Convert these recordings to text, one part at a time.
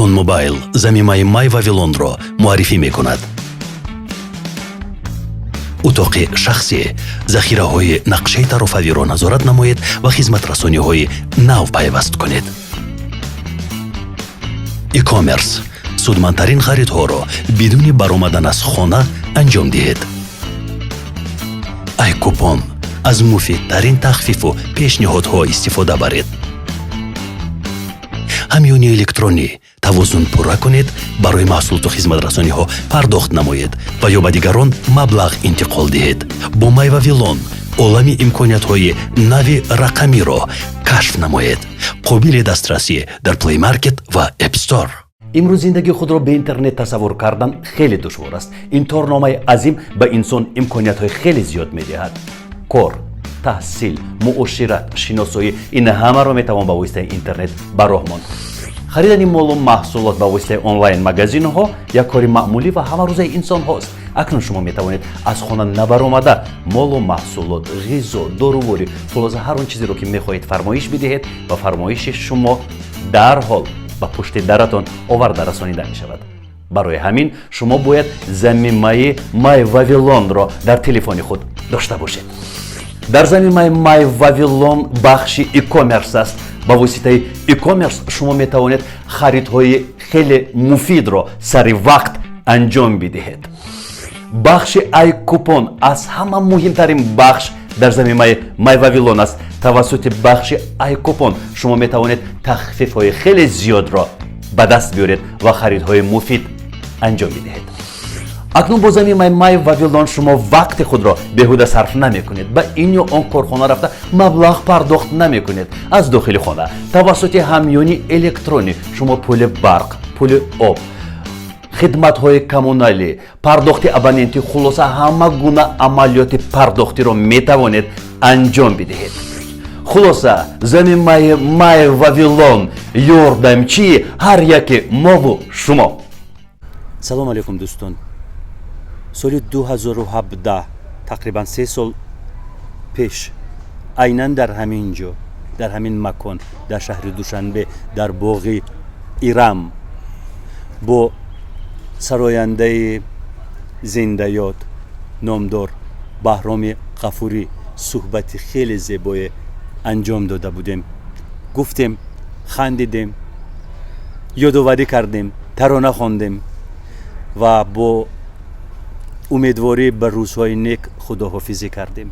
Вавилон Мобайл замимаи май Вавилонро муаррифӣ мекунад. утоқи шахсӣ захираҳои нақшаи тарофавиро назорат намоед ва хизматрасониҳои нав пайваст кунед. e-commerce судмандтарин харидҳоро бидуни баромадан аз хона анҷом диҳед. iCoupon аз муфидтарин тахфифу пешниҳодҳо истифода баред. ҳамёни электронӣ тавозун пурра кунед, барои маҳсулоту хизматрасониҳо пардохт намоед ва ё ба дигарон маблағ интиқол диҳед. бо май Вавилон олами имкониятҳои нави рақамиро кашф намоед. қобили дастрасӣ дар Play Market ва App Store. имрӯз зиндагии худро бе интернет тасаввур кардан хеле душвор аст. ин торномаи азим ба инсон имкониятҳои хеле зиёд медиҳад. кор, таҳсил, муошират, шиносоӣ, ин ҳамаро метавон ба воситаи интернет ба роҳ монд. харидани молу маҳсулот ба воситаи онлайн магазинҳо як кори маъмулӣ ва ҳамарӯзаи инсонҳост. акнун шумо метавонед аз хона набаромада молу маҳсулот, ғизо, доруворӣ, хулоса ҳар он чизеро ки мехоҳед фармоиш бидиҳед ва фармоиши шумо дарҳол ба пушти даратон оварда расонида мешавад. барои ҳамин шумо бояд замимаи май Вавилонро дар телефони худ дошта бошед. дар замимаи май Вавилон бахши e-commerce аст. ба воситаи e-commerce шумо метавонед харидҳои хеле муфидро сари вақт анҷом бидиҳед. бахши iCoupon аз ҳама муҳимтарин бахш дар замимаи май Вавилон аст. тавассути бахши iCoupon шумо метавонед тахфифҳои хеле зиёдро ба даст биёред ва харидҳои муфид анҷом бидиҳед. акнун бо замимаи май Вавилон шумо вақти худро беҳуда сарф намекунед. ба ин ё он корхона рафта маблағ пардохт намекунед. аз дохили хона тавассути ҳамёни электронӣ шумо пули барқ, пули об, хидматҳои коммуналӣ, пардохти абонентӣ, хулоса ҳама гуна амалиёти пардохтиро метавонед анҷом бидиҳед. хулоса замимаи май Вавилон ёрдамчии ҳар яки мову шумо. салом алайкум дӯстон. соли 2017 тақрибан 3 сол пеш айнан дар ҳамин ҷо, дар ҳамин макон, дар шаҳри Душанбе, дар боғи Ирам бо сарояндаи зиндаёд номдор Баҳроми Ғафурӣ суҳбати хеле зебое анҷом дода будем. гуфтем, хандидем, ёдоварӣ кардем, тарона хондем ва бо умедворӣ ба рӯзҳои нек худоҳофизӣ кардем.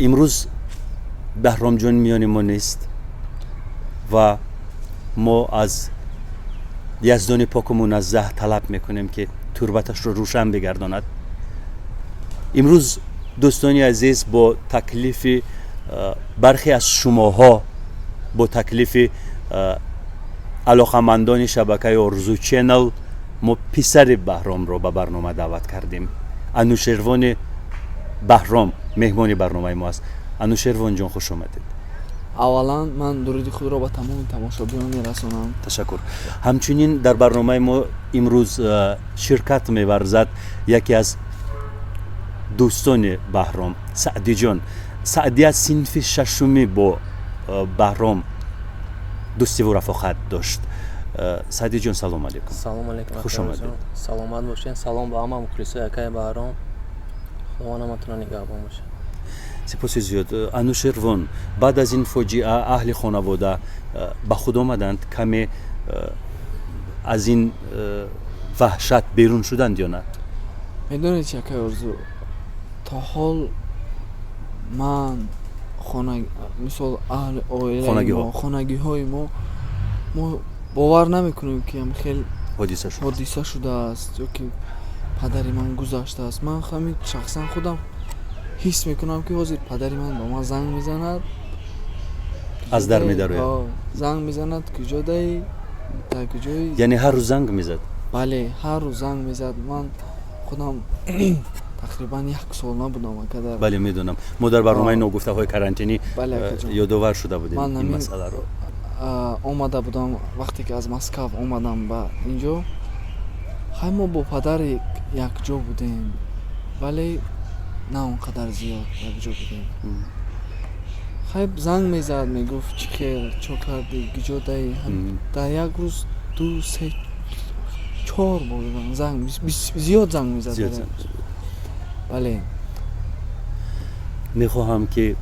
имрӯз Баҳромҷон миёни мо нест ва мо аз яздони поку муназзаҳ талаб мекунем ки турбаташро рӯшан бигардонад. имрӯз дӯстони азиз бо таклифи бархе аз шумоҳо, бо таклифи алоқамандони шабакаи Орзу Channel мо писари Баҳромро ба барнома даъват кардем. Анушервони Баҳром меҳмони барномаи мо аст. Анушервон ҷон, хуш омадед. аввалан ман дуруди худро ба тамоми тамошобиён мерасонам. ташаккур. ҳамчунин дар барномаи мо имрӯз ширкат меварзад яке аз дӯстони Баҳром, Саъдиҷон. Саъди аз синфи шашуми бо Баҳром дӯстиву рафоқат дошт. Саъдиҷон, салом алайкум. салом алайкум. хуш омадед. саломат бошед. салом ба ҳама мухлисои акаи Баҳром. худо наматона нигаҳбон бошад. сипоси зиёд. Анушервон, баъд аз ин фоҷиа аҳли хонавода ба худ омаданд, каме аз ин ваҳшат берун шуданд ё на? медонед чи акаи Орзу, то ҳол ман мисол аҳли оилаи мо, хонагиҳои мо бовар намекунем ки хеле ҳодиса шудааст ё ки падари ман гузаштааст. ман ҳамин шахсан худам ҳис мекунам ки ҳозир падари ман ба ман занг мезанад, аз дар медарояд, занг мезанад куҷодаи дар куҷои, яъне ҳар рӯз занг мезад? бале, ҳар рӯз занг мезад. ман худам тақрибан 1 сол набудам акадар. бале, медонам. мо дар барномаи ногуфтаҳои карантинӣ ёдовар шуда будем ин масъаларо. омада будам, вақте ки аз Москав омадам ба инҷо, ҳай мо бо падар якҷо будем, вале на он қадар зиёд якҷо будем. хай занг мезад мегуфт чӣ хел чо кардӣ гиҷо даӣ дар як рӯз 2 3 4 бор занг зиёд занг мезад. бале мехоҳам ки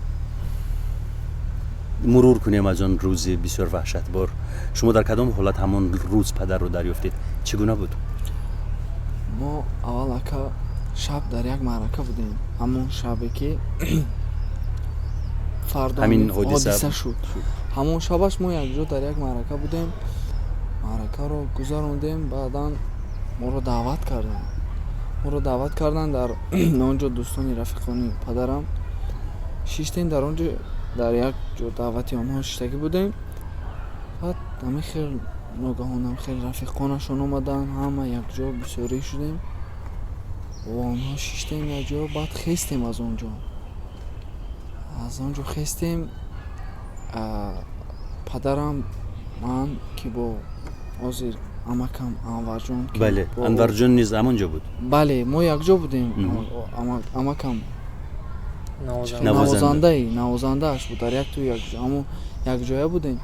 мурур кунем аз он рӯзи бисёр ваҳшатбор. шумо дар кадом ҳолат ҳамон рӯз падарро дарёфтед? чӣ гуна буд? мо аввал ака шаб дар як маърака будем. ҳамон шабе ки фардо ҳамин ҳодиса шуд. ҳамон шабаш мо якҷо дар як маърака будем. маъракаро гузарондем. баъдан моро даъват кардан дар онҷо дӯстони рафиқони падарам шиштем. дар онҷо дар як ҷо даъвати онҳо шиштагӣ будем. баъд ҳамин хел ногаҳонам хел рафиқонашон омадан. ҳама якҷо бисёрӣ шудем. ва онҳо шиштем якҷо. баъд хестем аз онҷо хестем. падарам ман ки бо ҳозир амакам Анварҷон ки бале Анварҷон низ ҳамон ҷо буд? бале мо якҷо будем. амакам навозандааш буд. дар як ту якҷоя будем.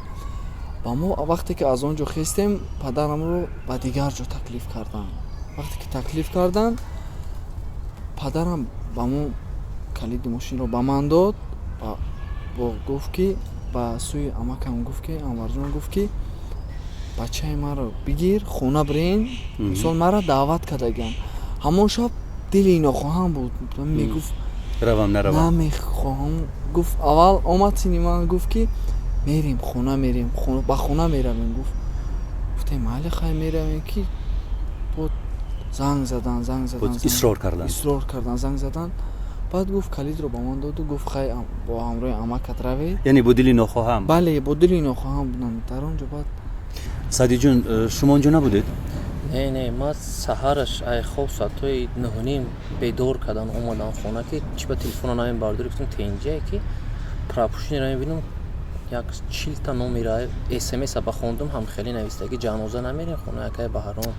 ва мо вақте ки аз он ҷо хестем падарамро ба дигар ҷо таклиф кардан. вақте ки таклиф кардан падарам ба мо калиди мошинро ба ман дод. гуфт ки ба сӯи амакам гуфт ки Анварҷон гуфт ки бачаи маро бигир хона бирен. мисол мара даъват кардагиам. ҳамон шаб дили нохоҳам буд. мегуфт равам наравам намехоҳам. гуфт аввал омад сини ман гуфт ки мерем хона мерем ба хона меравем. гуфтем майли хай меравем ки буд занг задан исрор кардан занг задан. баъд гуфт калидро ба ман доду гуфт хай бо ҳамроҳи амакат равед. яъне бо дили нохоҳам? бале бо дили нохоҳам будам. дар он ҷо баъд садиҷон шумо он ҷо набудед? не ман саҳараш ай хоб соатҳои 9:30 бедор кардан омадам хона ки чӣ ба телефона намем бардори гуфтам тенҷае ки пропушниро мебинам як 40 номера смс-а ба хондум ҳамхелӣ навистаги ҷаноза намерем хона якай баҳрон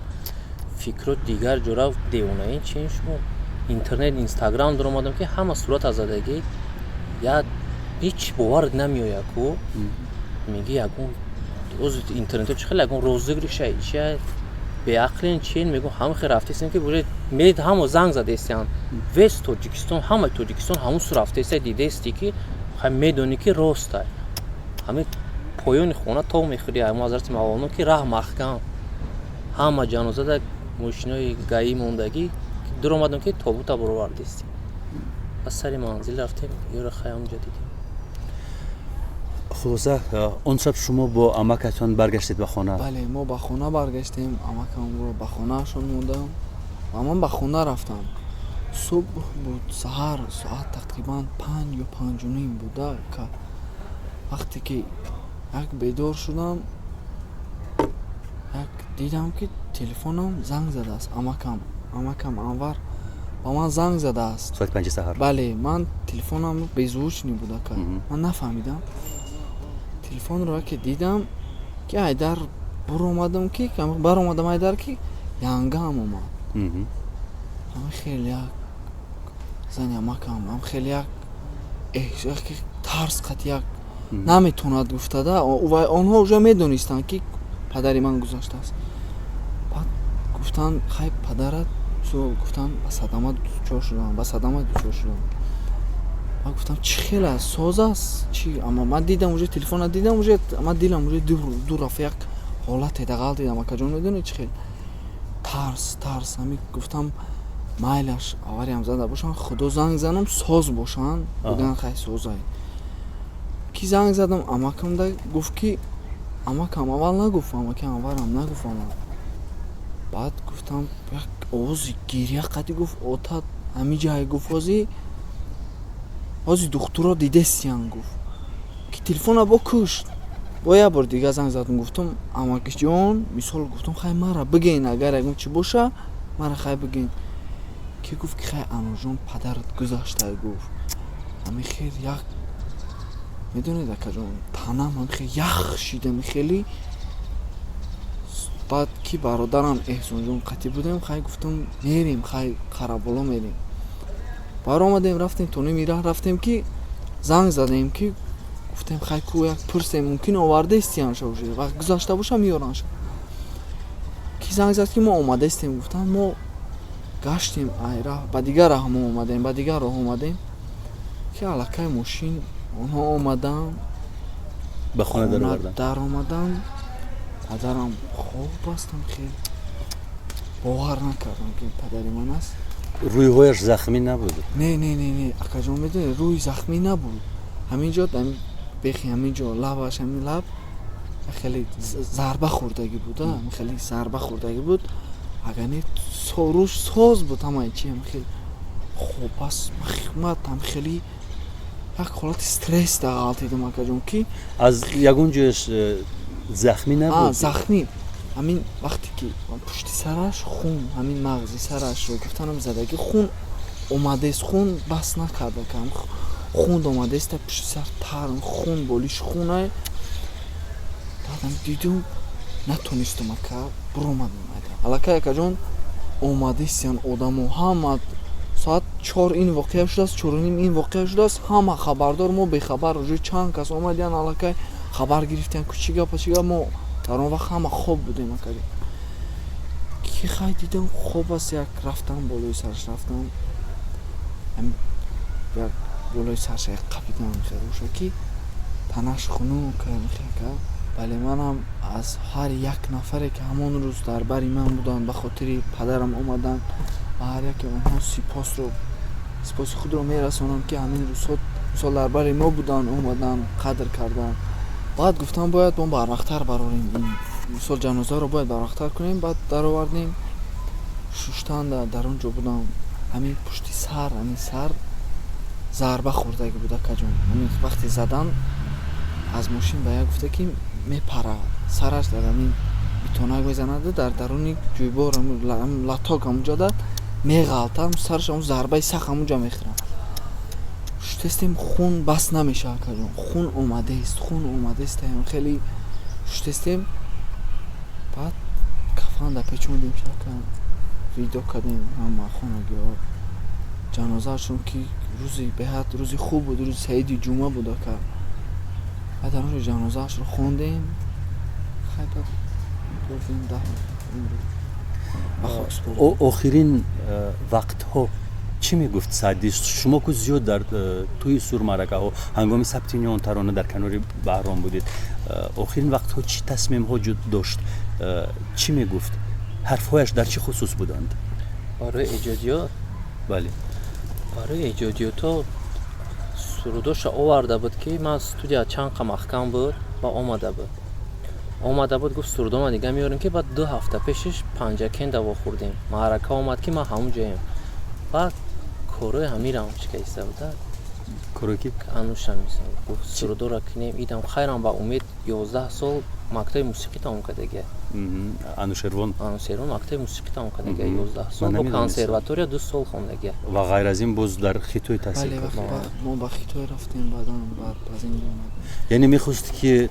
фикро дигар ҷора девонаи чин шумо интернет инстаграм даромадам ки ҳама сурата задаги як ҳеҷ бовар намеояку меги ягон оз интернетро чӣ хел ягон розыгриш ша беақлен чин мегӯ ҳама хел рафтесем ки буре мед ҳамо занг задестиан вес тоҷикистон ҳамаи тоҷикистон ҳамун су рафтеса дидести ки хай медони ки роста ҳамин поёни хона то мехӯри ҳамо ҳазрати мавлоно ки раҳ маҳкам ҳама ҷанозада мошинои гаӣ мондагӣ дуромадам ки тобута баровардестем. ба сари манзил рафтем ёра хай ҳамҷо дидем. хулоса он шаб шумо бо амакатон баргаштед ба хона? бале мо ба хона баргаштем. амакамро ба хонаашон мондам ва ман ба хона рафтам. субҳ буд. саҳар соат тақрибан 5 ё 5:30 буда ка вақте ки як бедор шудам як дидам ки телефонам занг задааст. амакам Анвар ба ман занг задааст соати 5 саҳар. бале ман телефонам беззвучни буда ка ман нафаҳмидам. телефонро ки дидам ки айдар баромадам айдар ки янгам омад. ҳам хеле як зани амакам ҳам хеле як тарс қат як наметавонад гуфтада. онҳо уже медонистанд ки падари ман гузаштааст. баъд гуфтанд хай падарат гуфтам ба садама дучор шудам. ман гуфтам чӣ хел аст соз аст чӣ? аммо ман дидам уже телефона дидам уже ман дилам уже дур рафт. як ҳолате дағал дидам. акаҷон медони чӣ хел тарс ҳамин гуфтам майлаш авариам зада бошанд худо занг занам соз бошанд. гуфтам хай созай ки занг задам. амакам да гуфт ки амакам аввал нагуфт амаки Анварам нагуфт амак. баъд гуфтам як овози гирья қади гуфт отат ҳамин ҷае гуфт ҳози духтуро дидестиян гуфт ки телефона бо кушт. бо як бор дига занг задам. гуфтам амакиҷон мисол гуфтам хай мара биген агар ягон чӣ боша мара хай биген. ки гуфт ки хай ануҷон падарат гузашта гуфт. ҳамин хел як медонед акаҷон танам ҳамин хел ях шида михели. баъд ки бародарам эҳсонҷон қатӣ будем хай гуфтам мерем хай қараболо мерем. баромадем рафтем то ними раҳ рафтем ки занг задем ки گفتم خیلی کو یک پرسه ممکن آورده استیان شو وقت گذاشته باشم میارن شو کی زنگ زد که ما اومده استیم گفتم ما گشتیم ایرا با دیگر راه ما اومدیم با دیگر راه اومدیم که علاقه ماشین اونها اومدن به خونه در آوردن در اومدن پدرم خوب بستم خیلی باور نکردم که پدری من است روی هایش زخمی نبود نه اکا جان میدونی روی زخمی نبود همینجا بخی همینجا لبش همین لب خیلی ضربه خوردگی بود خیلی ضربه خوردگی بود اگر نه روش ساز بود همه چی هم خیلی خوب پس مخمت هم خیلی یک حالت استرس دقیقا دیدم اکا جان که از یگون جوش زخمی نبود زخمی همین وقتی که پشت سرش خون همین مغزی سرش رو گفتنم زدگی خون اومده است خون بس نکرده کم خون اومده است پشت سر ترم خون بولیش خونه دادم دیدم نتونستم که برومد علاقه یکا جان اومده استیان آدم و همه ساعت 4 این واقعه شده است 4 این واقعه شده است همه خبردار ما بخبر روی چند کس اومدین علاقه خبر گرفتن کچیگا پچیگا ما در اون وقت همه خوب بودیم اکادیم که خیلی دیدم خوب است یک رفتم بالای سرش رفتم یک بالای سرش یک قبیدم خیلی روشا که تنش خونو که میخواه که بله منم از هر یک نفره که همون روز در بری من بودن به خاطر پدرم اومدن و هر یک اونها سپاس خود رو میرسونم که همین روز در بری ما بودن اومدن قدر کردن بعد گفتم باید ما بروقتر براریم این مثال جنازه رو باید بروقتر کنیم بعد در آوردیم ششتن در اونجا بودم همین پشت سر همین سر ضربه خورده بوده کجون همین وقتی زدن از ماشین به یک گفته که میپره سرش در همین بیتونک میزنده در درونی جویبار لطاق همونجا داد میغلطه سرش همون ضربه سخ همونجا میخورم شتستیم خون بس نمیشه کجون خون اومده است هم خیلی شتستیم بعد کفن در پیچوندیم شکن ویدیو کردیم هم خونگی ها جنازه شون که روزی بهت روزی خوب بود روز سعیدی جمعه بود که بعد در اون جنازه رو خوندیم خیلی بعد بردیم آخرین وقت ها چی میگفت سعدی؟ شما که زیاد در توی سور مرکه ها هنگامی ثبت نیان ترانه در کنار بهرام بودید آخرین وقت ها چی تصمیم ها داشت؟ چی میگفت؟ حرفهایش در چی خصوص بودند؟ برای ایجادیات؟ بله برای ایجادیات ها سروداش آورده بود که من استودیا چند محکم بود و آمده بود گفت سرودو ما دیگه میاریم که بعد 2 هفته پیشش پنجکین دوا خوردیم معرکه آمد که ما همون جاییم بعد کوروی همین هم شکسته بوده کوروی کی؟ انوش همیسته گفت سرودو را کنیم ایدم خیرم با امید 11 سال مکتب موسیقی تمام کرده دیگه انوشیروان مکتب موسیقی تمام کرده دیگه 11 سال با کنسرواتوریا 2 سال خونده دیگه و غیر از این باز در خیتوی تحصیل کرد ما با خیتوی رفتیم بعد از این یعنی میخواست که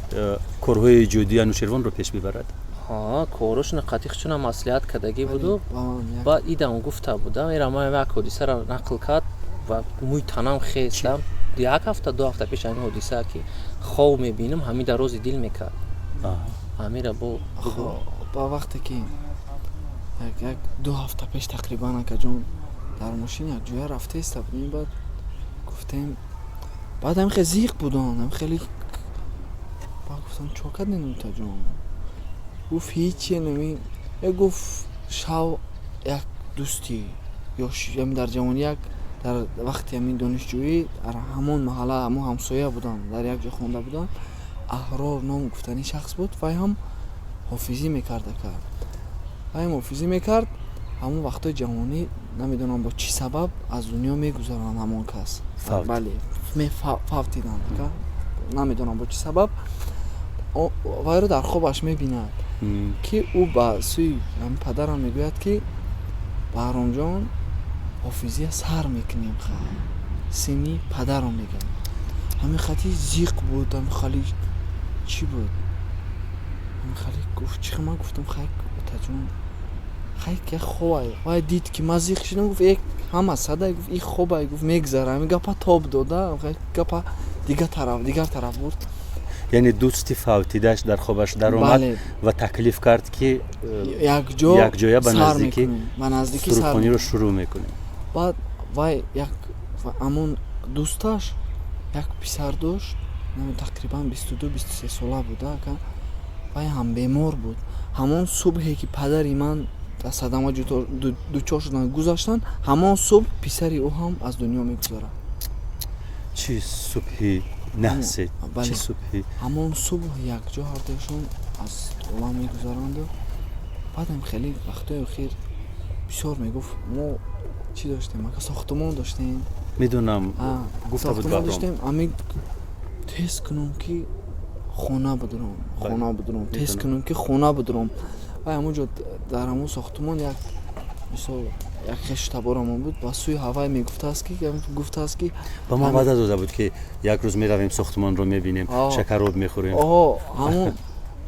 کارهای جودی انوشیروان رو پیش ببرد کوروش نقطیخشون هم مصلحت کردگی بود و ایدم گفته بودم ایرا ما یک حدیثه را نقل کرد و موی تنم خیستم 1 هفته 2 هفته پیش این حدیثه که خواب میبینم همین در روز دیل میکرد همین را با وقتی که 2 هفته پیش تقریبا که جون در ماشین یک جویه رفته است بودیم بعد گفتیم بعد هم خیلی زیق بودن هم خیلی بعد گفتم چوکت نمیتا جون گفت هیچی نمی گفت شو یک دوستی یا در جوانی یک در وقتی همین دانشجویی در همون محله همون همسایه بودن در یک جا خونده بودن احرار نام گفتنی شخص بود و هم حافظی میکرده که حافظی میکرد همون وقتای جوانی نمیدونم با چی سبب از دنیا میگذارن همون کس بله فوتیدن که نمیدونم با چی سبب وای رو در خوابش میبیند که او با سوی پدرم میگوید که بهرام جان حافظی سر میکنیم سیمی پدرم میگم همین خطی زیق بود همین خالی چی بود همین خالی گفت چی من گفتم خیلی تجون خیلی که خوبه وای دید که من زیق شدم گفت یک همه صده گفت این خوبه گفت میگذره همین گپا تاب داده خیلی گپا дигар тараф буд. یعنی دوستی فوتیدش در خوابش در اومد بله. و تکلیف کرد که یک جا به سر نزدیکی میکنیم به نزدیکی سر فروخوانی رو میکنیم. شروع میکنیم. بعد وای یک همون دوستاش یک پسر داشت تقریبا 22-23 ساله بوده که وای هم بیمار بود. همون صبحی که پدری من در صدمه دوچار شدن گذاشتن همون صبح پسری او هم از دنیا میگذاره. چی صبحی نحسه؟ بله. چی صبحی؟ همون صبح یک جا هردشون از عالم میگذارند و بعدم خیلی وقتای اخیر بسیار میگفت ما چی داشتیم؟ ما که ساختمان داشتیم. میدونم گفته بود ساختمان بهرام. داشتیم امی تست کنم که خونه بدرم تست کنم که خونه بدرم و همونجا در همون ساختمان یک مثال یک خش تبارمون بود با سوی هوای میگفته است که با ما وعده داده بود که یک روز میرویم ساختمان رو میبینیم شکراب میخوریم. همون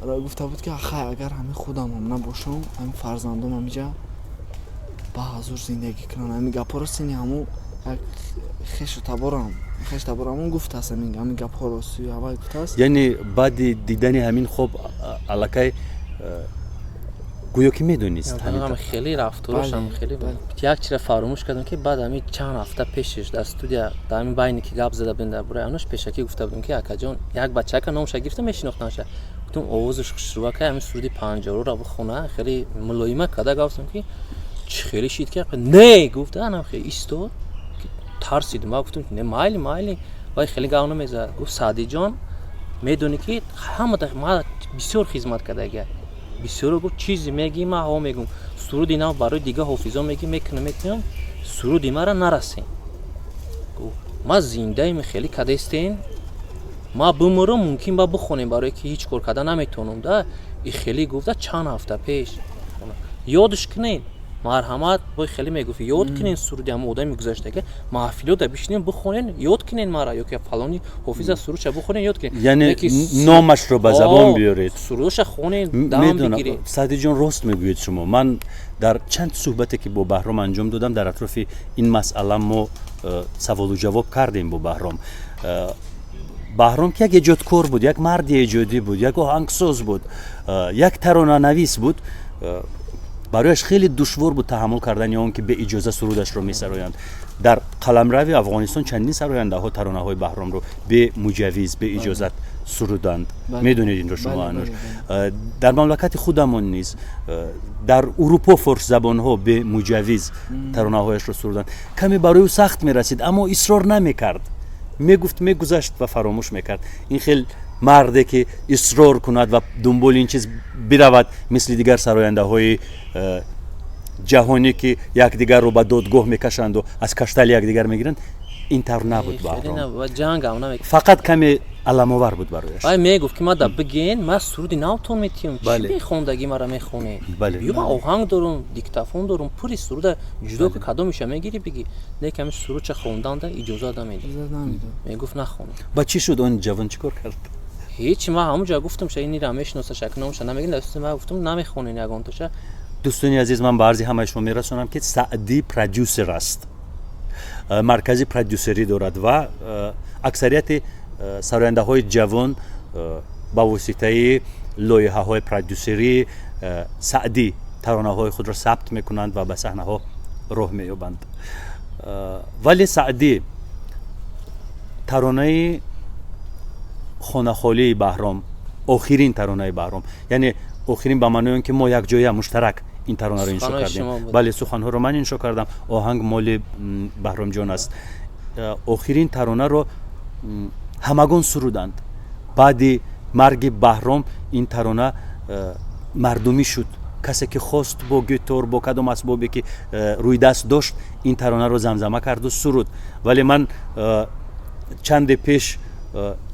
را گفته بود که اگر همین خودم هم نباشم همین فرزندم همینجا با حضور زندگی کنن همین گپا رو سینی همون خش تبارمون گفته است همین گپا رو سوی هوای گفته است. یعنی بعد دیدن همین خوب علاقه گویا که میدونیست همین خیلی رفتارش هم خیلی یک چیز فراموش کردم که بعد همین چند هفته پیشش در استودیو در همین بینی که گپ زده بنده برای اونش پیشکی گفته بودم که اکا جان یک بچه که نامش گرفته میشناختنش گفتم آوازش خوشرو که همین سرودی 50 رو بخونه خیلی ملایمه کدا گفتم که چه خیلی شید که نه گفته انا خیلی ایستو ترسیدم گفتم نه مایلی وای خیلی گاونه میزد گفت سعدی جان میدونی که همه ما بسیار خدمت کرده بسیار گفت چیزی میگی ما ها میگم سرود اینا برای دیگه حافظا میکنم سرود ما را نرسیم ما زنده ایم خیلی کدستین ما بمرم ممکن با بخونیم برای که هیچ کار کردن نمیتونم ده این خیلی گفته چند هفته پیش یادش کنین مرحمت وای خیلی میگفت یاد کنین سرود هم آدم میگذاشته که محفلو ده بشینین بخونین یاد کنین مرا یا که فلانی حافظ سرودش بخونین یاد کنین یعنی نامش رو به زبان بیارید سرودش خونین دام بگیرید. سعدی جان راست میگوید شما. من در چند صحبتی که با بهرام انجام دادم در اطراف این مسئله ما سوال و جواب کردیم با بهرام که یک ایجادکار بود، یک مرد ایجادی بود، یک آهنگساز بود، یک ترانه نویس بود. برایش خیلی دشوار بود تحمل کردن اون که به اجازه سرودش رو میسرایند. در قلمرو افغانستان چندین سراینده ها ترانه های بهرام رو به مجوز به اجازت سرودند. میدونید این رو شما انوش. در مملکت خودمون نیز در اروپا فارس زبان ها به مجوز ترانه هایش رو سرودند. کمی برای او سخت میرسید اما اصرار نمیکرد، میگفت میگذشت و فراموش میکرد. این خیلی مرده که اصرار کند و دنبال این چیز برود مثل دیگر سراینده های جهانی که یکدیگر رو به دادگاه میکشند و از کشتل یکدیگر میگیرند، این طور نبود بهرام. فقط کمی علم‌آور بود برایش. میگفت که ما دا بگین ما سرودی نوتون میتیم چی میخوندگی ما را میخونه بیا ما آهنگ دارم دیکتافون دارم پوری سرود جدا که کدام میشه میگیری بگی نه که همین سرود چه خوندن ده اجازه نمیده. میگفت نخونه. با چی شد اون جوان چیکار کرد؟ هیچ ما همونجا گفتم شاید این رمش نوسه شکنامش نمیگین دست ما گفتم نمیخونین یگان توشه. دوستانی عزیز من به عرض همه شما میرسونم که سعدی پرودوسر است، مرکزی پرودوسری دارد و اکثریت سراینده های جوان با واسطه لایحه های پرودوسری سعدی ترانه های خود را ثبت میکنند و به صحنه ها راه مییابند. ولی سعدی ترانه خانه خالی بهرام، آخرین ترانه بهرام، یعنی آخرین به معنی اون که ما یک جای مشترک این ترانه رو انشا کردیم. بله سخن ها رو من انشا کردم، آهنگ مال بهرام جان است. آخرین ترانه رو همگان سرودند. بعد مرگ بهرام این ترانه مردمی شد. کسی که خواست با گیتار با کدام اسبابی که روی دست داشت این ترانه رو زمزمه کرد و سرود. ولی من چند پیش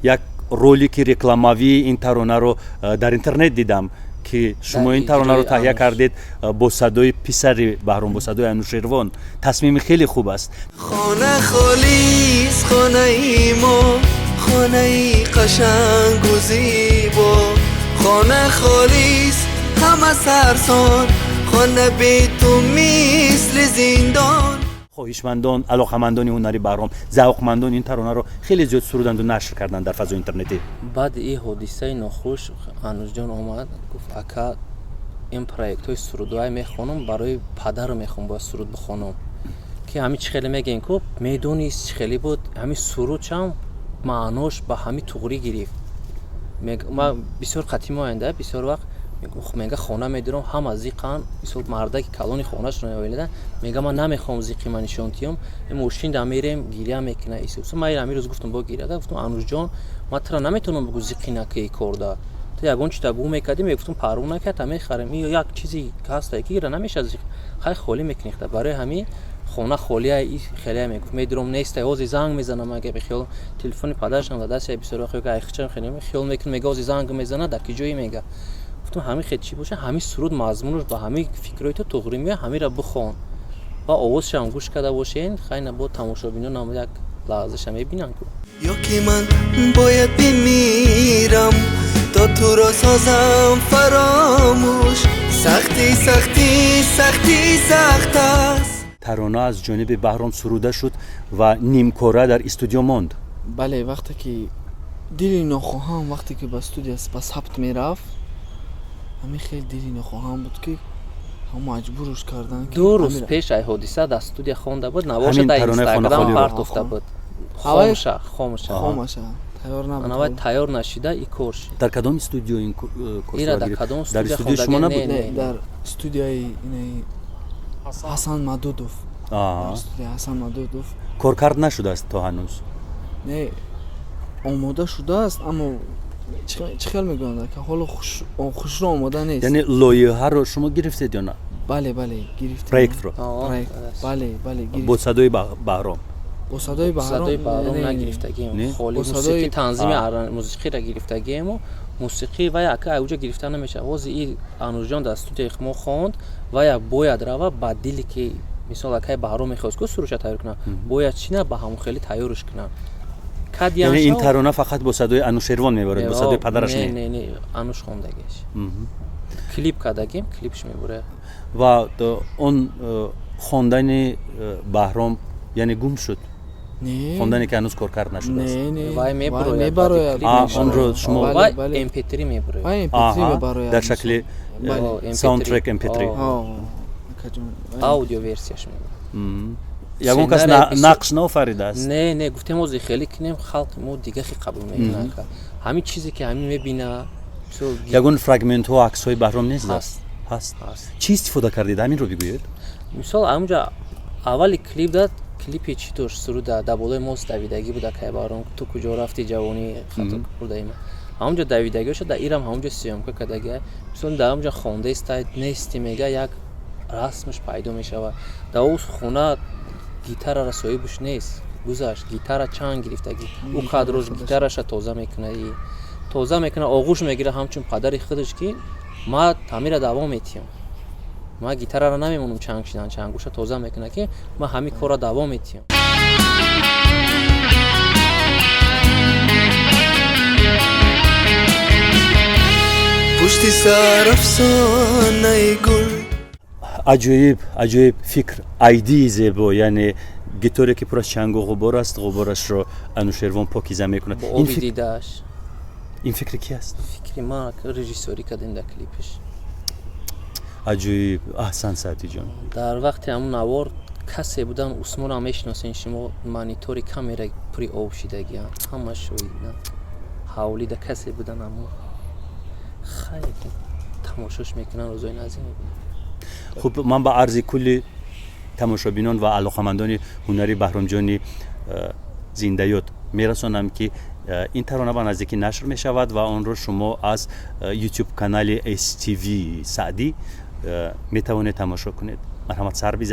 یک رولیک رکلاموی این ترانه رو در اینترنت دیدم که شما این ترانه رو تهیه کردید با صدای پسر بهرام، با صدای انوشیروان. تصمیم خیلی خوب است. خانه خالی است، خانه ای ما، خانه ای قشنگ و زیبا، خانه خالی است همه سرسان، خانه بی تو مثل زندان. خواهشمندان علاقمندان هنری بهرام ذوقمندان این ترانه رو خیلی زیاد سرودند و نشر کردند در فضای اینترنتی. بعد این حادثه ناخوش انوش جان اومد گفت اکا این پروژه های سرودای میخونم برای پدر میخونم با سرود بخونم که همین چه خیلی میگن که میدونی چه خیلی بود همین سرود چم معناش با همین توغری گرفت. ما بسیار قدیم آینده بسیار وقت میگه خونه میدارم هم از زیقان بسیار مرده که کلونی خونهش رو نویلیدن میگه من نمیخوام زیقی من نشونتیم ماشین دا میریم گیریم میکنه ایسو من همین روز گفتم با گیره گفتم انوش جان ما ترا نمیتونم بگو زیقی نکی کرده تو یگون چی تا بو میکردیم گفتم پارو نکرد میخریم این یک چیزی هست که گیره نمیشه زیق خیلی خالی میکنه برای همین خونه خالی خیلی میگفت میدرم نیست اوزی زنگ میزنم مگه بخیال تلفن پدرشم و دست بسیار وقتی که ایخچم خیلی خیال میکنه میگه اوزی زنگ میزنه در کی جایی میگه گفتم همین خیلی چی باشه همین سرود مضمونش با همین فکرای تو توغری میه همین را بخون و آوازش هم گوش کرده باشین خیلی با تماشابینان هم یک لحظه‌ش میبینن که یا که من باید بمیرم تا تو را سازم فراموش سختی سختی سختی سخت است. ترانه از جانب بهرام سروده شد و نیمکاره در استودیو ماند. بله وقتی که دلی نخواهم وقتی که به استودیو به ثبت میرفت همین خیلی دلی نخواهم بود که هم مجبورش کردن که 2 روز پیش ای حادثه در استودیو خوانده بود نواش همین در ترانه اینستاگرام خانه پارت افته بود خاموشه خاموشه تیار نبود انا تیار نشده ای کورش در کدام استودیو این کورس ایرا را در گرفت؟ کدام در استودیو شما نبود؟ نه در استودیوی اینه حسن مدودوف استودیو حسن مدودوف کار کرد نشده است تا هنوز. نه آماده شده است اما چه خیال میگن که حالا خوش رو آماده نیست. یعنی لایحه رو شما گرفتید یا نه؟ بله گرفتیم پروژه رو بله گرفتیم با صدای بهرام با صدای بهرام نگرفتگیم خالی موسیقی تنظیم موسیقی را گرفتگیم و موسیقی و یک اوجا گرفته نمیشه واز این انوش جان در استودیو ما خواند و یک باید روا با دلی که مثلا که بهرام میخواست که سروش تیار کنه باید چی نه به هم خیلی تیارش کنه یعنی این ترانه فقط با صدای انوشیروان میبره با صدای پدرش نه انوش خوندگیش کلیپ کردگیم کلیپش میبره و اون خواندن بهرام یعنی گم شد نه خواندنی که هنوز کار کرد نشده است. نه وای میبره اون رو شما وای MP3 میبره وای MP3 میبره در شکل ساوند ترک MP3 آودیو ورسیش میبره یگون کس نقش نآفریده است. نه گفتم موزی خیلی کنیم خلق مو دیگه خیلی قبول میکنه همین چیزی که همین میبینه یگون فرگمنت ها عکس های بهرام نیست هست چی استفاده کردید همین رو بگویید. مثال اونجا اولی کلیپ داد کلیپی چی توش سرود در بالای ماست دویدگی بود که بهرام تو کجا رفتی جوانی خطا بردیم همونجا دویدگی شد در ایرم همونجا سیامکا کدگه مثلا در همونجا خونده است نیستی میگه یک رسمش پیدا میشه و در اون خونه گیتار رسایی بوش نیست گذاشت گیتار چنگ گرفتگی او قدرش گیتارش تازه میکنه آغوش میگیره همچون پدر خودش که ما تعمیر دوام میتیم ما گیتار را نمیمونم چنگ شدن چنگوش تازه میکنه که ما همین کار را دوام میتیم پشت سر افسانه گل عجیب فکر ایدی زیبا یعنی گیتاری که پر از چنگ و غبار است غبارش رو انوشیروان پاکیزه میکنه این فکر کی است؟ فکر ما که رژیسوری کردیم در کلیپش عجیب احسن سعدی جان در وقت همون نوار کسی بودن عثمان هم میشناسین شما مانیتوری کامera پری اوشیدگی همه شوید نه حوالی در کسی بودن اما خیلی تماشاش میکنن روزای نازی میبینن. خب من با عرض کلی تماشابینان و علاقمندان هنری بهرام جانی زنده‌یاد میرسانم که این ترانه به نزدیکی نشر می شود و آن را شما از یوتیوب کانال STV سعدی می توانید تماشا کنید. مرحمت سر بزنید.